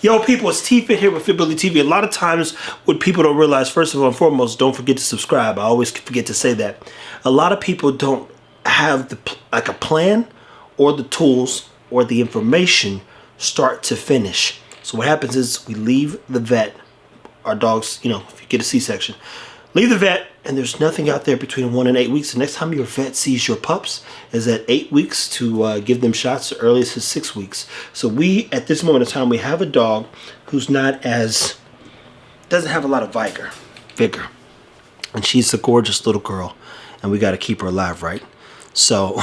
Yo, people, it's T-Fit here with Fitbilly TV. A lot of times what people don't realize, first of all and foremost, don't forget to subscribe. I always forget to say that. A lot of people don't have a plan or the tools or the information start to finish. So what happens is we leave the vet, our dogs, you know, if you get a C-section, leave the vet and there's nothing out there between 1 and 8 weeks. The next time your vet sees your pups is at 8 weeks to give them shots, as early as 6 weeks. So we, at this moment in time, we have a dog who's doesn't have a lot of vigor. And she's a gorgeous little girl and we got to keep her alive, right? So,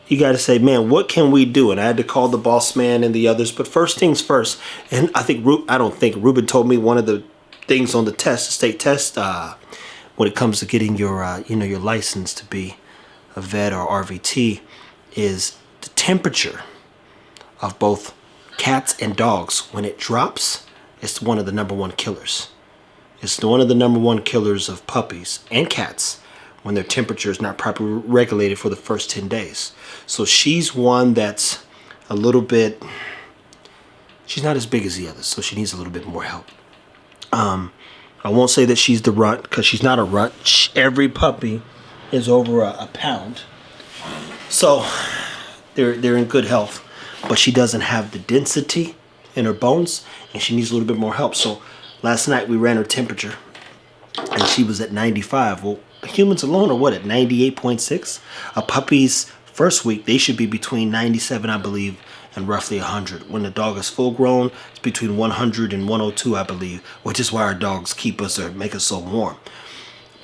you got to say, man, what can we do? And I had to call the boss man and the others. But first things first, and I don't think Ruben told me one of the things on the test, the state test, when it comes to getting your, your license to be a vet or RVT, is the temperature of both cats and dogs. When it drops, it's one of the #1 killers. It's one of the #1 killers of puppies and cats when their temperature is not properly regulated for the first 10 days. So she's one that's a little bit, she's not as big as the others, so she needs a little bit more help. I won't say that she's the runt, because she's not a runt. Every puppy is over a pound. So they're in good health, but she doesn't have the density in her bones, and she needs a little bit more help. So last night we ran her temperature, and she was at 95. Well, humans alone are what, at 98.6? A puppy's first week, they should be between 97, I believe, and roughly 100. When the dog is full grown, it's between 100 and 102, I believe, which is why our dogs keep us or make us so warm.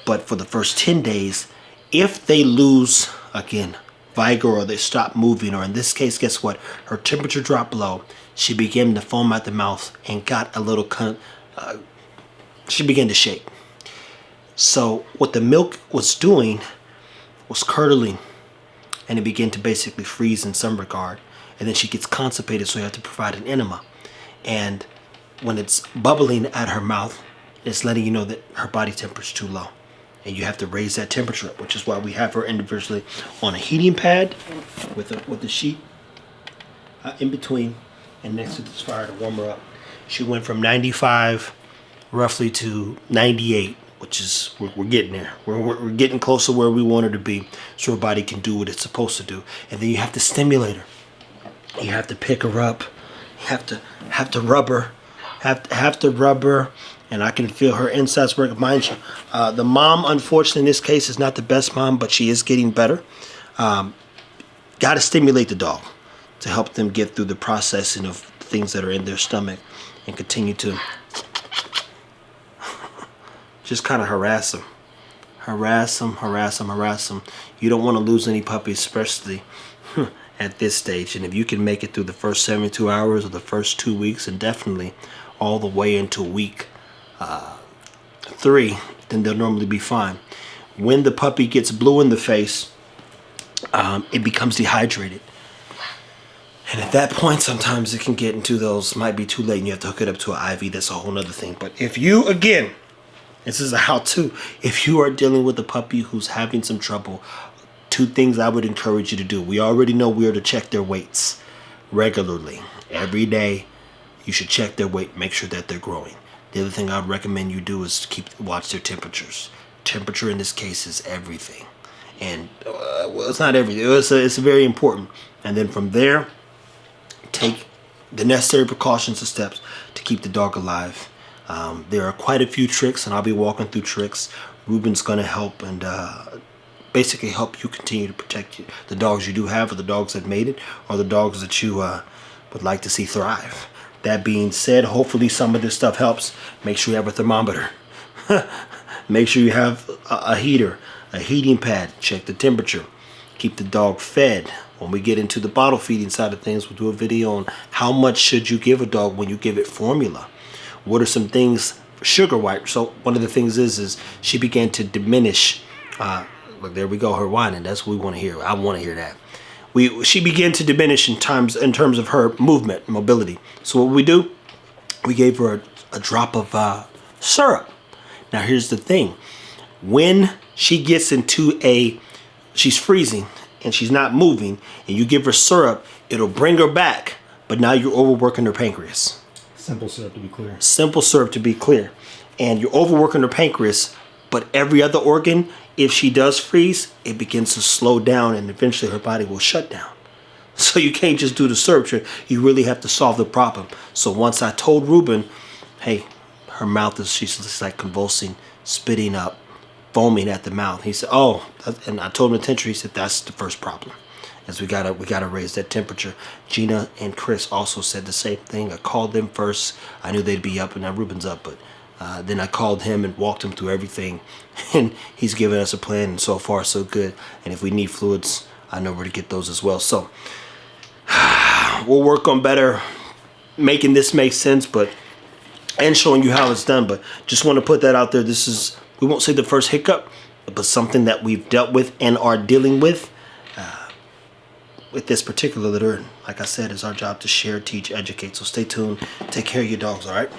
But for the first 10 days, if they lose, again, vigor, or they stop moving, or in this case, guess what? Her temperature dropped low. She began to foam at the mouth and got a little, she began to shake. So what the milk was doing was curdling, and it began to basically freeze in some regard. And then she gets constipated, so you have to provide an enema. And when it's bubbling at her mouth, it's letting you know that her body temperature is too low. And you have to raise that temperature up, which is why we have her individually on a heating pad with the sheet in between and next to this fire to warm her up. She went from 95 roughly to 98. Which is, we're getting there. We're getting closer where we want her to be, so her body can do what it's supposed to do. And then you have to stimulate her. You have to pick her up. You have to rub her. Have to rub her. And I can feel her insides work. Mind you, the mom, unfortunately, in this case, is not the best mom, but she is getting better. Got to stimulate the dog to help them get through the processing of things that are in their stomach and continue to just kind of harass them. Harass them. You don't want to lose any puppies, especially at this stage. And if you can make it through the first 72 hours or the first 2 weeks, and definitely all the way into week 3, then they'll normally be fine. When the puppy gets blue in the face, it becomes dehydrated. And at that point, sometimes it can get into those, might be too late, and you have to hook it up to an IV. That's a whole nother thing. But if you, again, this is a how-to. If you are dealing with a puppy who's having some trouble, 2 things I would encourage you to do. We already know we are to check their weights regularly. Every day, you should check their weight, make sure that they're growing. The other thing I'd recommend you do is watch their temperatures. Temperature in this case is everything. And, well, it's not everything. It's very important. And then from there, take the necessary precautions and steps to keep the dog alive. There are quite a few tricks, and I'll be walking through tricks. Ruben's going to help and basically help you continue to protect the dogs you do have, or the dogs that made it, or the dogs that you would like to see thrive. That being said, hopefully some of this stuff helps. Make sure you have a thermometer. Make sure you have a heater, a heating pad. Check the temperature. Keep the dog fed. When we get into the bottle feeding side of things, we'll do a video on how much should you give a dog when you give it formula. What are some things? Sugar wipe. So one of the things is she began to diminish. Look, there we go, her whining. That's what we want to hear. I want to hear that. She began to diminish in terms of her movement, mobility. So what we do, we gave her a drop of syrup. Now here's the thing. When she gets into she's freezing and she's not moving, and you give her syrup, it'll bring her back. But now you're overworking her pancreas. Simple syrup to be clear. Simple syrup to be clear. And you're overworking her pancreas, but every other organ, if she does freeze, it begins to slow down and eventually her body will shut down. So you can't just do the syrup. You really have to solve the problem. So once I told Ruben, hey, her mouth is, she's just like convulsing, spitting up, foaming at the mouth. He said, oh, and I told him the temperature. He said, that's the first problem. As we gotta raise that temperature. Gina and Chris also said the same thing. I called them first. I knew they'd be up, and now Ruben's up, but then I called him and walked him through everything, and he's given us a plan, and so far so good. And if we need fluids, I know where to get those as well. So we'll work on better making this make sense, and showing you how it's done. But just want to put that out there. This is, we won't say the first hiccup, but something that we've dealt with and are dealing with this particular litter. And like I said, it's our job to share, teach, educate. So stay tuned. Take care of your dogs, all right?